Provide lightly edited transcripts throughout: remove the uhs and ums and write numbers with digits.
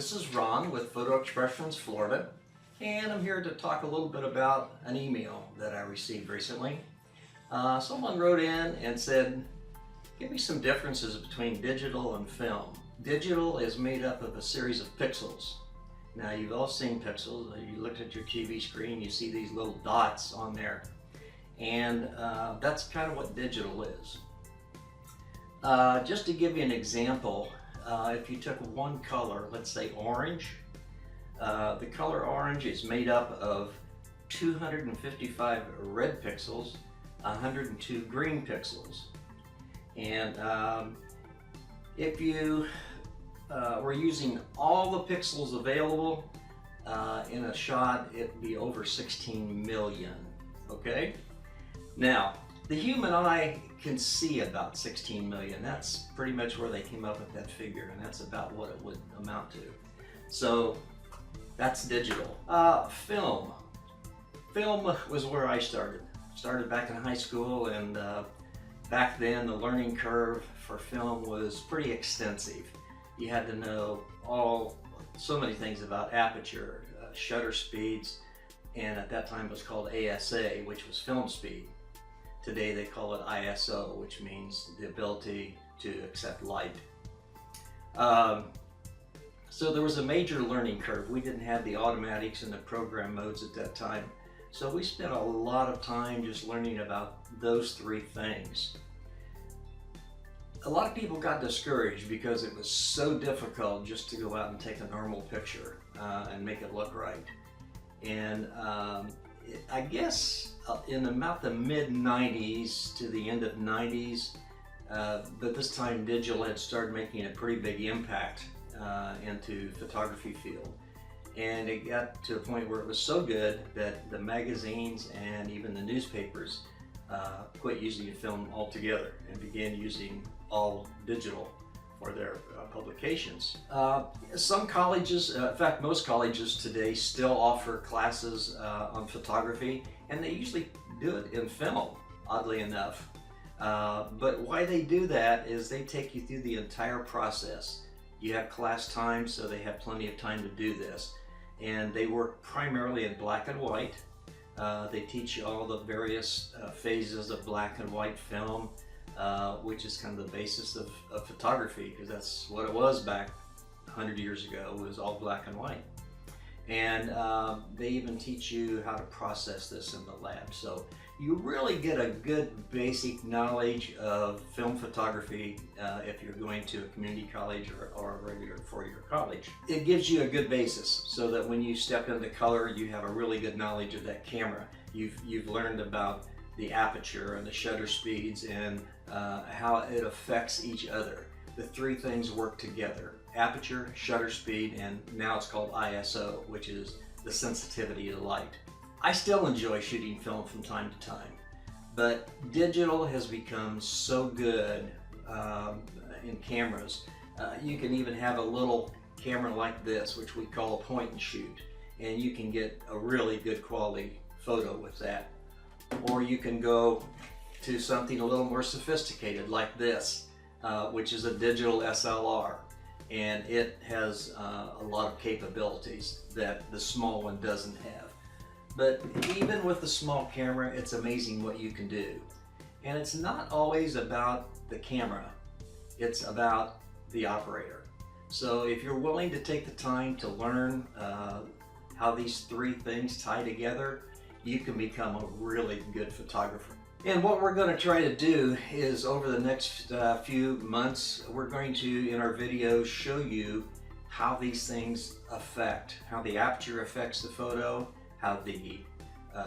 This is Ron with Photo Expressions Florida, and I'm here to talk a little bit about an email that I received recently. Someone wrote in and said, give me some differences between digital and film. Digital is made up of a series of pixels. Now, you've all seen pixels. You looked at your TV screen, you see these little dots on there, and that's kind of what digital is. Just to give you an example, if you took one color, let's say orange, the color orange is made up of 255 red pixels, 102 green pixels. And if you were using all the pixels available in a shot, it'd be over 16 million, okay? Now, the human eye can see about 16 million. That's pretty much where they came up with that figure, and that's about what it would amount to. So that's digital. Film. Film was where I started. Started back in high school, and back then the learning curve for film was pretty extensive. You had to know so many things about aperture, shutter speeds, and at that time it was called ASA, which was film speed. Today they call it ISO, which means the ability to accept light. So there was a major learning curve. We didn't have the automatics and the program modes at that time. So we spent a lot of time just learning about those three things. A lot of people got discouraged because it was so difficult just to go out and take a normal picture and make it look right. And I guess in about the mid-90s to the end of 90s, but this time digital had started making a pretty big impact into photography field. And it got to a point where it was so good that the magazines and even the newspapers quit using film altogether and began using all digital for their publications. Some colleges, in fact most colleges today, still offer classes on photography, and they usually do it in film, oddly enough. But why they do that is they take you through the entire process. You have class time, so they have plenty of time to do this. And they work primarily in black and white. They teach you all the various phases of black and white film, which is kind of the basis of photography, because that's what it was back 100 years ago, was all black and white. And they even teach you how to process this in the lab. So you really get a good basic knowledge of film photography if you're going to a community college or a regular four-year college. It gives you a good basis so that when you step into color, you have a really good knowledge of that camera. You've learned about the aperture and the shutter speeds and how it affects each other. The three things work together: aperture, shutter speed, and now it's called ISO, which is the sensitivity of light. I still enjoy shooting film from time to time, but digital has become so good in cameras. You can even have a little camera like this, which we call a point and shoot, and you can get a really good quality photo with that. Or you can go to something a little more sophisticated like this, which is a digital SLR, and it has a lot of capabilities that the small one doesn't have. But even with the small camera, it's amazing what you can do. And it's not always about the camera, it's about the operator. So if you're willing to take the time to learn how these three things tie together, you can become a really good photographer. And what we're going to try to do is, over the next few months, we're going to, in our videos, show you how these things affect, how the aperture affects the photo, how the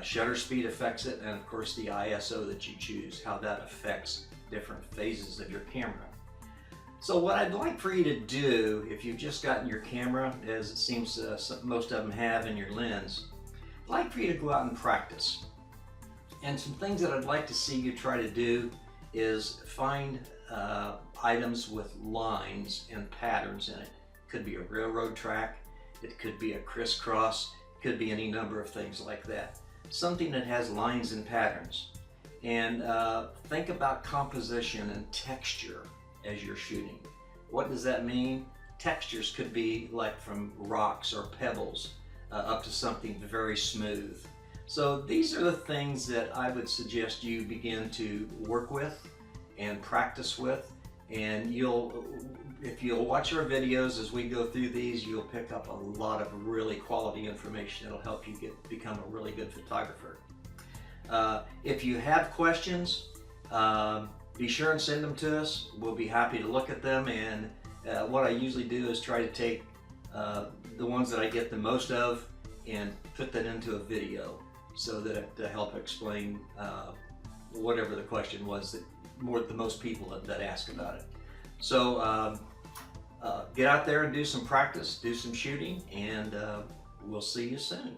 shutter speed affects it, and of course the ISO that you choose, how that affects different phases of your camera. So what I'd like for you to do, if you've just gotten your camera, as it seems most of them have, in your lens, I'd like for you to go out and practice. And some things that I'd like to see you try to do is find items with lines and patterns in it. It could be a railroad track, it could be a crisscross, it could be any number of things like that. Something that has lines and patterns. And think about composition and texture as you're shooting. What does that mean? textures could be like from rocks or pebbles up to something very smooth. So these are the things that I would suggest you begin to work with and practice with, and if you'll watch our videos as we go through these, you'll pick up a lot of really quality information that'll help you become a really good photographer. If you have questions, be sure and send them to us. We'll be happy to look at them, and what I usually do is try to take the ones that I get the most of and put that into a video so that to help explain whatever the question was that the most people that ask about it. So get out there and do some practice, do some shooting, and we'll see you soon.